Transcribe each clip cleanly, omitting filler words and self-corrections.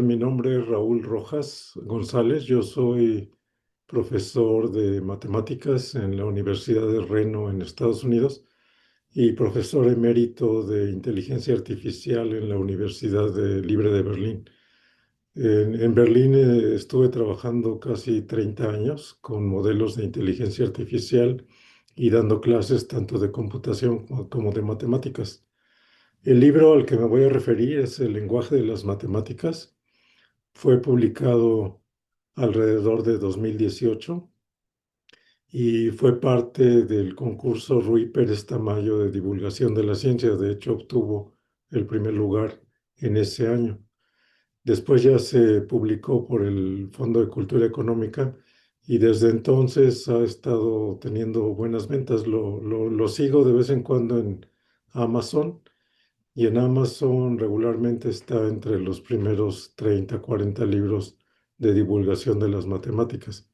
mi nombre es Raúl Rojas González. Yo soy profesor de matemáticas en la Universidad de Reno en Estados Unidos y profesor emérito de inteligencia artificial en la Universidad Libre de Berlín. En Berlín estuve trabajando casi 30 años con modelos de inteligencia artificial y dando clases tanto de computación como de matemáticas. El libro al que me voy a referir es El lenguaje de las matemáticas. Fue publicado alrededor de 2018 y fue parte del concurso Rui Pérez Tamayo de divulgación de la ciencia. De hecho, obtuvo el primer lugar en ese año. Después ya se publicó por el Fondo de Cultura Económica y desde entonces ha estado teniendo buenas ventas. Lo sigo de vez en cuando en Amazon. Y en Amazon regularmente está entre los primeros 30, 40 libros de divulgación de las matemáticas.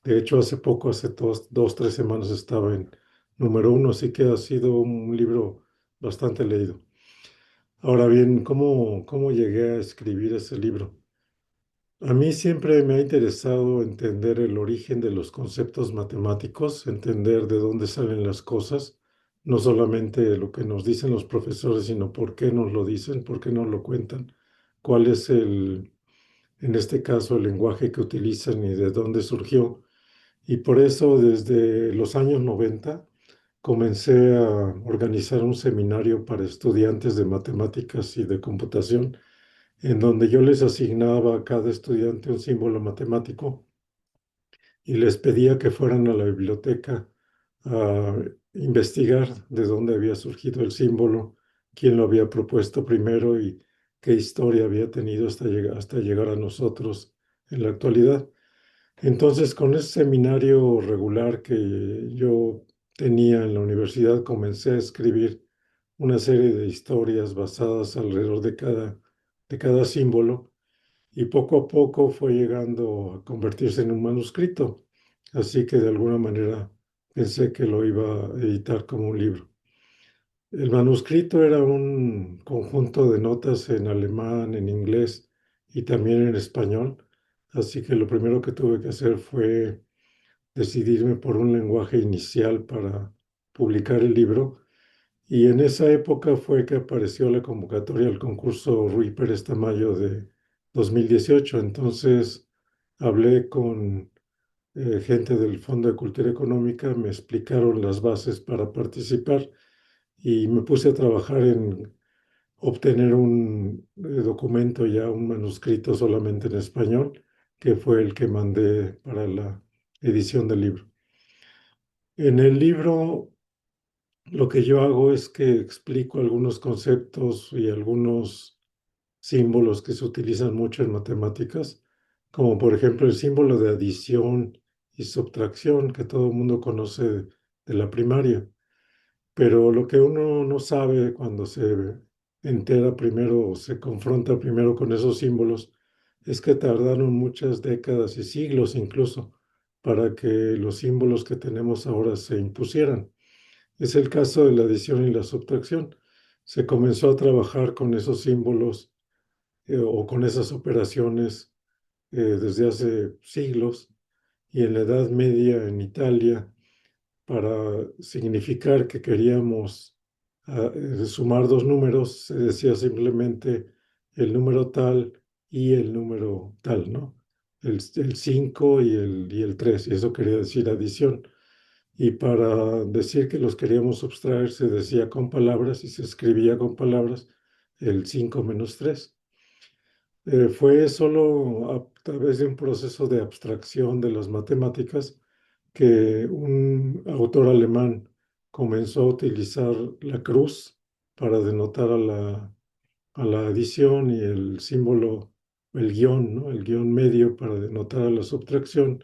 De hecho, hace poco, hace dos, 3 semanas estaba en número uno, así que ha sido un libro bastante leído. Ahora bien, ¿cómo llegué a escribir ese libro? A mí siempre me ha interesado entender el origen de los conceptos matemáticos, entender de dónde salen las cosas, no solamente lo que nos dicen los profesores, sino por qué nos lo dicen, por qué nos lo cuentan, cuál es en este caso, el lenguaje que utilizan y de dónde surgió. Y por eso, desde los años 90, comencé a organizar un seminario para estudiantes de matemáticas y de computación en donde yo les asignaba a cada estudiante un símbolo matemático y les pedía que fueran a la biblioteca a investigar de dónde había surgido el símbolo, quién lo había propuesto primero y qué historia había tenido hasta llegar a nosotros en la actualidad. Entonces, con ese seminario regular que yo tenía en la universidad, comencé a escribir una serie de historias basadas alrededor de cada símbolo y poco a poco fue llegando a convertirse en un manuscrito. Así que de alguna manera pensé que lo iba a editar como un libro. El manuscrito era un conjunto de notas en alemán, en inglés y también en español. Así que lo primero que tuve que hacer fue decidirme por un lenguaje inicial para publicar el libro. Y en esa época fue que apareció la convocatoria al concurso Rui Pérez Tamayo de 2018. Entonces hablé con gente del Fondo de Cultura Económica, me explicaron las bases para participar y me puse a trabajar en obtener un documento ya, un manuscrito solamente en español, que fue el que mandé para la edición del libro. En el libro lo que yo hago es que explico algunos conceptos y algunos símbolos que se utilizan mucho en matemáticas, como por ejemplo el símbolo de adición y subtracción que todo el mundo conoce de la primaria. Pero lo que uno no sabe cuando se entera primero o se confronta primero con esos símbolos es que tardaron muchas décadas y siglos incluso para que los símbolos que tenemos ahora se impusieran. Es el caso de la adición y la subtracción. Se comenzó a trabajar con esos símbolos o con esas operaciones desde hace siglos y en la Edad Media en Italia para significar que queríamos sumar dos números, se decía simplemente el número tal y el número tal, ¿no? El 5 y el 3 y eso quería decir adición. Y para decir que los queríamos subtraer, se decía con palabras y se escribía con palabras el 5 menos 3. Fue solo a través de un proceso de abstracción de las matemáticas que un autor alemán comenzó a utilizar la cruz para denotar a la adición y el símbolo, el guión, ¿no? El guión medio para denotar a la subtracción.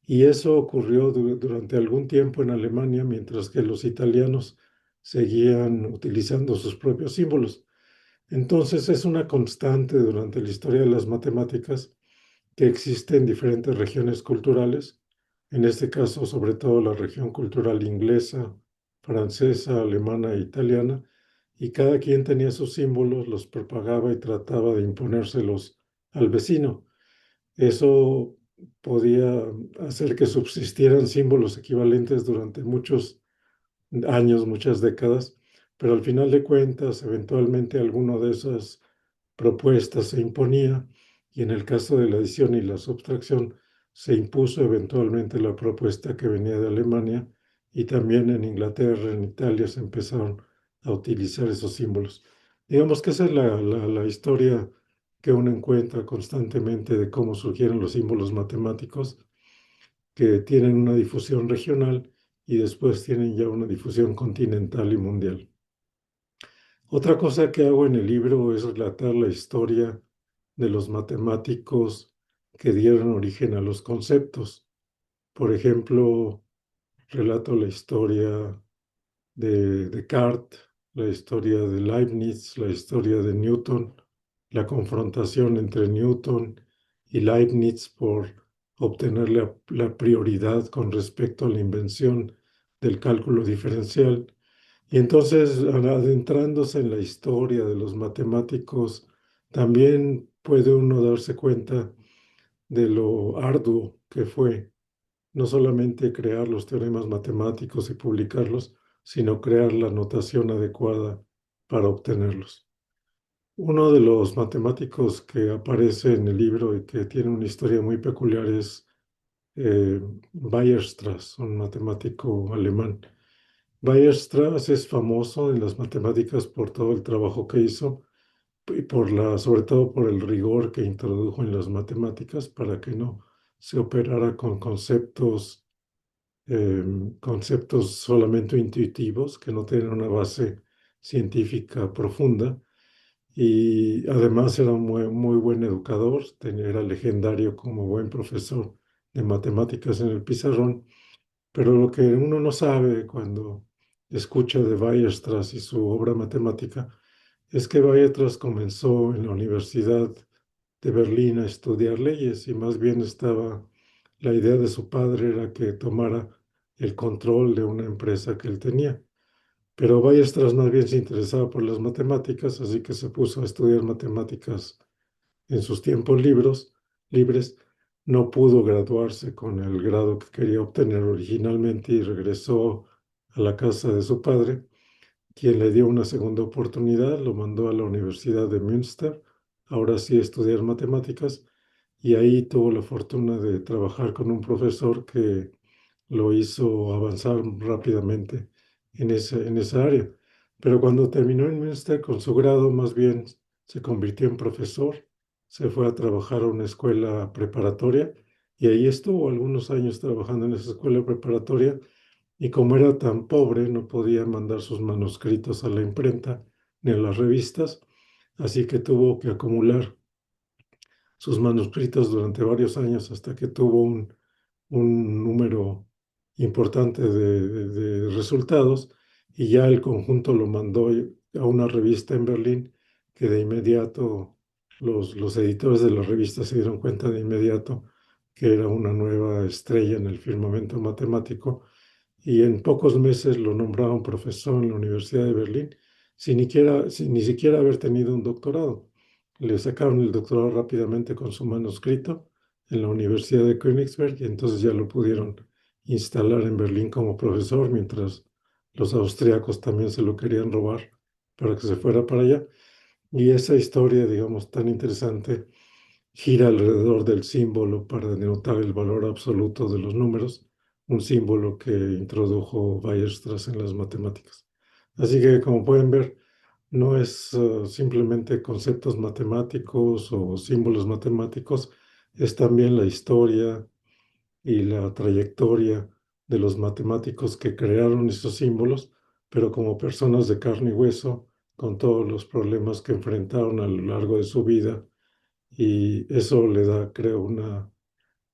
Y eso ocurrió durante algún tiempo en Alemania, mientras que los italianos seguían utilizando sus propios símbolos. Entonces es una constante durante la historia de las matemáticas que existe en diferentes regiones culturales, en este caso sobre todo la región cultural inglesa, francesa, alemana e italiana, y cada quien tenía sus símbolos, los propagaba y trataba de imponérselos al vecino. Eso podía hacer que subsistieran símbolos equivalentes durante muchos años, muchas décadas, pero al final de cuentas, eventualmente alguno de esas propuestas se imponía y en el caso de la adición y la subtracción se impuso eventualmente la propuesta que venía de Alemania y también en Inglaterra, en Italia se empezaron a utilizar esos símbolos. Digamos que esa es la historia que uno encuentra constantemente de cómo surgieron los símbolos matemáticos que tienen una difusión regional y después tienen ya una difusión continental y mundial. Otra cosa que hago en el libro es relatar la historia de los matemáticos que dieron origen a los conceptos. Por ejemplo, relato la historia de Descartes, la historia de Leibniz, la historia de Newton, la confrontación entre Newton y Leibniz por obtener la prioridad con respecto a la invención del cálculo diferencial. Y entonces, adentrándose en la historia de los matemáticos, también puede uno darse cuenta de lo arduo que fue no solamente crear los teoremas matemáticos y publicarlos, sino crear la notación adecuada para obtenerlos. Uno de los matemáticos que aparece en el libro y que tiene una historia muy peculiar es eh, Weierstrass, un matemático alemán. Weierstrass es famoso en las matemáticas por todo el trabajo que hizo y sobre todo por el rigor que introdujo en las matemáticas para que no se operara con conceptos solamente intuitivos que no tienen una base científica profunda. Y además era muy buen educador, era legendario como buen profesor de matemáticas en el pizarrón. Pero lo que uno no sabe cuando escucha de Weierstrass y su obra matemática es que Weierstrass comenzó en la Universidad de Berlín a estudiar leyes y más bien la idea de su padre era que tomara el control de una empresa que él tenía. Pero Weierstrass más bien se interesaba por las matemáticas, así que se puso a estudiar matemáticas en sus tiempos libres. No pudo graduarse con el grado que quería obtener originalmente y regresó a la casa de su padre, quien le dio una segunda oportunidad, lo mandó a la Universidad de Münster, ahora sí a estudiar matemáticas, y ahí tuvo la fortuna de trabajar con un profesor que lo hizo avanzar rápidamente en esa área. Pero cuando terminó en Münster con su grado, más bien se convirtió en profesor, se fue a trabajar a una escuela preparatoria y ahí estuvo algunos años trabajando en esa escuela preparatoria y como era tan pobre no podía mandar sus manuscritos a la imprenta ni a las revistas, así que tuvo que acumular sus manuscritos durante varios años hasta que tuvo un número importante de resultados y ya el conjunto lo mandó a una revista en Berlín que de inmediato los editores de la revista se dieron cuenta de inmediato que era una nueva estrella en el firmamento matemático y en pocos meses lo nombraron profesor en la Universidad de Berlín sin ni siquiera haber tenido un doctorado. Le sacaron el doctorado rápidamente con su manuscrito en la Universidad de Königsberg y entonces ya lo pudieron instalar en Berlín como profesor, mientras los austriacos también se lo querían robar para que se fuera para allá. Y esa historia, digamos, tan interesante, gira alrededor del símbolo para denotar el valor absoluto de los números, un símbolo que introdujo Weierstrass en las matemáticas. Así que, como pueden ver, no es simplemente conceptos matemáticos o símbolos matemáticos, es también la historia y la trayectoria de los matemáticos que crearon esos símbolos, pero como personas de carne y hueso, con todos los problemas que enfrentaron a lo largo de su vida, y eso le da, creo,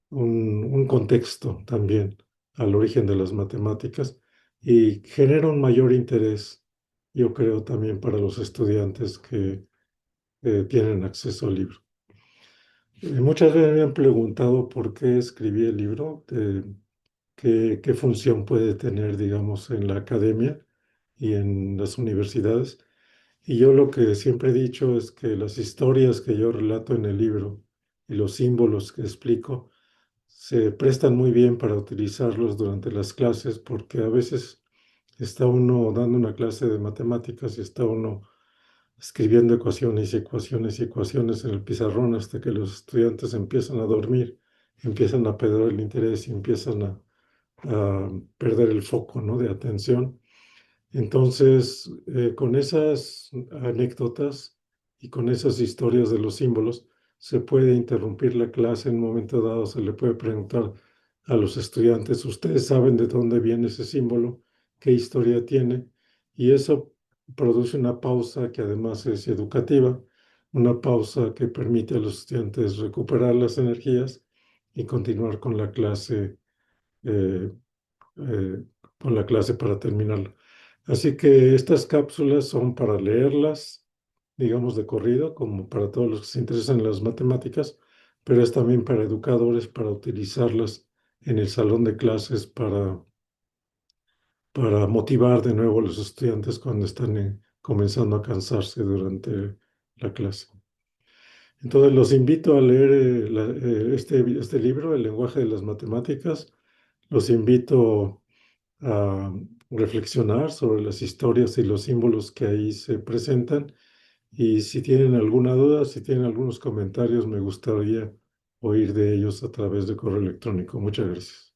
un contexto también al origen de las matemáticas y genera un mayor interés, yo creo, también para los estudiantes que tienen acceso al libro. Muchas veces me han preguntado por qué escribí el libro, qué función puede tener, digamos, en la academia y en las universidades. Y yo lo que siempre he dicho es que las historias que yo relato en el libro y los símbolos que explico se prestan muy bien para utilizarlos durante las clases porque a veces está uno dando una clase de matemáticas y está uno escribiendo ecuaciones y ecuaciones y ecuaciones en el pizarrón hasta que los estudiantes empiezan a dormir, empiezan a perder el interés y empiezan a perder el foco, ¿no?, de atención. Entonces, con esas anécdotas y con esas historias de los símbolos, se puede interrumpir la clase en un momento dado, se le puede preguntar a los estudiantes, ¿ustedes saben de dónde viene ese símbolo? ¿Qué historia tiene? Y eso produce una pausa que además es educativa, una pausa que permite a los estudiantes recuperar las energías y continuar eh, eh, con la clase para terminarla. Así que estas cápsulas son para leerlas, digamos, de corrido, como para todos los que se interesan en las matemáticas, pero es también para educadores, para utilizarlas en el salón de clases para motivar de nuevo a los estudiantes cuando están comenzando a cansarse durante la clase. Entonces los invito a leer este libro, El lenguaje de las matemáticas. Los invito a reflexionar sobre las historias y los símbolos que ahí se presentan. Y si tienen alguna duda, si tienen algunos comentarios, me gustaría oír de ellos a través de correo electrónico. Muchas gracias.